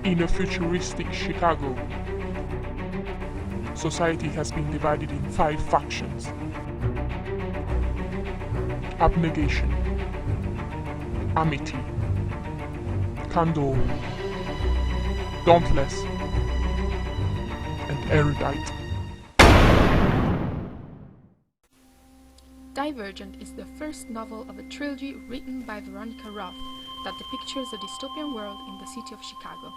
In a futuristic Chicago, society has been divided in 5 factions: abnegation, amity, candor, dauntless, and erudite. Divergent is the first novel of a trilogy written by Veronica Roth that depicts a dystopian world in the city of Chicago.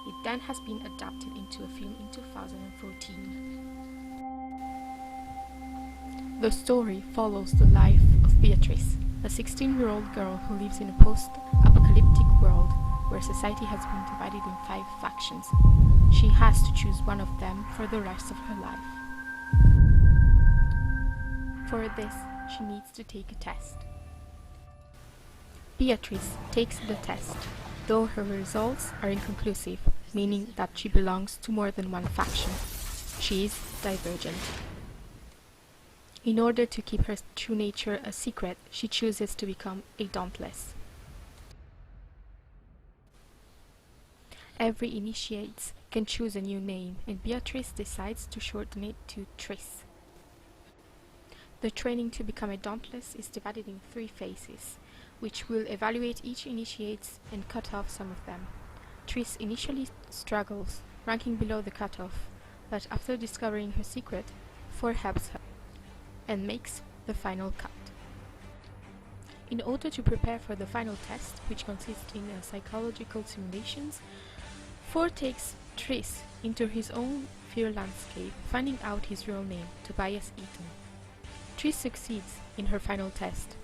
It then has been adapted into a film in 2014. The story follows the life of Beatrice, a 16-year-old girl who lives in a post-apocalyptic world where society has been divided in 5 factions. She has to choose one of them for the rest of her life. For this, she needs to take a test. Beatrice takes the test, though her results are inconclusive, meaning that she belongs to more than one faction. She is divergent. In order to keep her true nature a secret, she chooses to become a dauntless. Every initiate can choose a new name, and Beatrice decides to shorten it to Tris. The training to become a dauntless is divided in 3 phases, which will evaluate each initiate and cut off some of them. Tris initially struggles, ranking below the cutoff, but after discovering her secret, 4 helps her and makes the final cut. In order to prepare for the final test, which consists in psychological simulations, 4 takes Tris into his own fear landscape, finding out his real name, Tobias Eaton. Tris succeeds in her final test,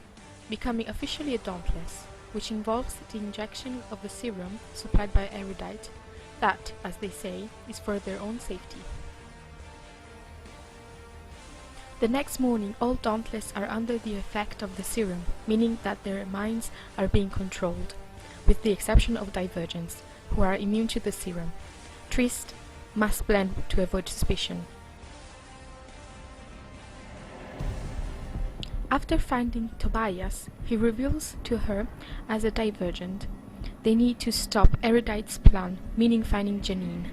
becoming officially a dauntless, which involves the injection of a serum supplied by Erudite that, as they say, is for their own safety. The next morning, all dauntless are under the effect of the serum, meaning that their minds are being controlled, with the exception of divergents, who are immune to the serum. Tris must blend to avoid suspicion. After finding Tobias, he reveals to her as a divergent. They need to stop Erudite's plan, meaning finding Janine.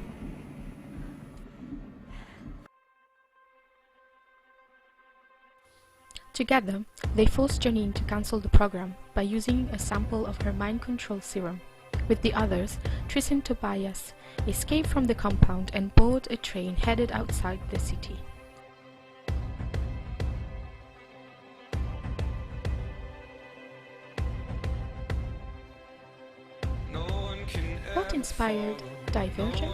Together, they force Janine to cancel the program by using a sample of her mind control serum. With the others, Tris and Tobias escape from the compound and board a train headed outside the city. What inspired Divergent?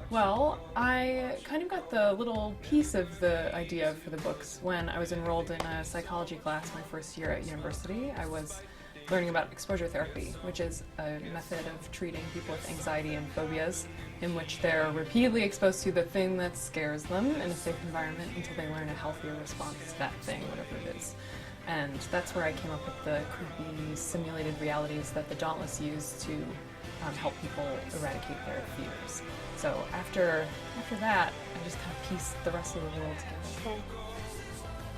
Well, I kind of got the little piece of the idea for the books when I was enrolled in a psychology class my first year at university. I was learning about exposure therapy, which is a method of treating people with anxiety and phobias in which they're repeatedly exposed to the thing that scares them in a safe environment until they learn a healthier response to that thing, whatever it is. And that's where I came up with the creepy simulated realities that the Dauntless use to help people eradicate their fears. So after that, I just kind of pieced the rest of the world together.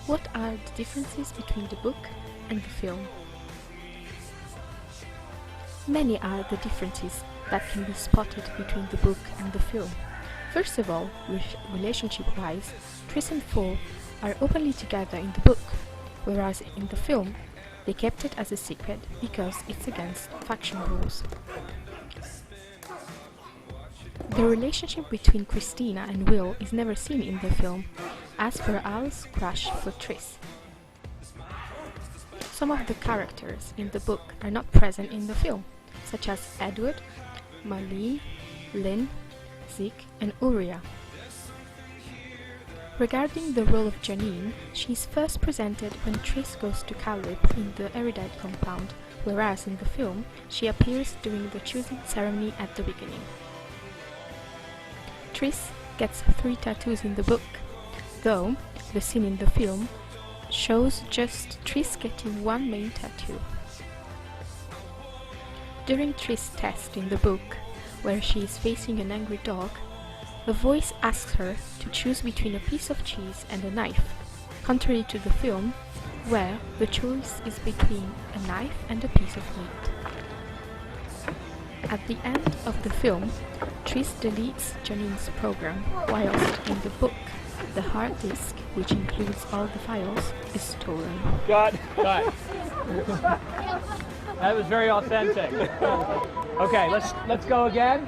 What are the differences between the book and the film? Many are the differences that can be spotted between the book and the film. First of all, relationship-wise, Tris and Paul are openly together in the book, whereas in the film, they kept it as a secret because it's against faction rules. The relationship between Christina and Will is never seen in the film, as per Al's crush for Tris. Some of the characters in the book are not present in the film, such as Edward, Marlene, Lynn, Zeke, and Uriah. Regarding the role of Janine, she is first presented when Tris goes to Caleb in the Erudite compound, whereas in the film, she appears during the choosing ceremony at the beginning. Tris gets 3 tattoos in the book, though the scene in the film shows just Tris getting 1 main tattoo. During Tris' test in the book, where she is facing an angry dog, the voice asks her to choose between a piece of cheese and a knife, contrary to the film, where the choice is between a knife and a piece of meat. At the end of the film, Tris deletes Janine's program, whilst in the book, the hard disk, which includes all the files, is stolen. Cut. That was very authentic. Okay, let's go again.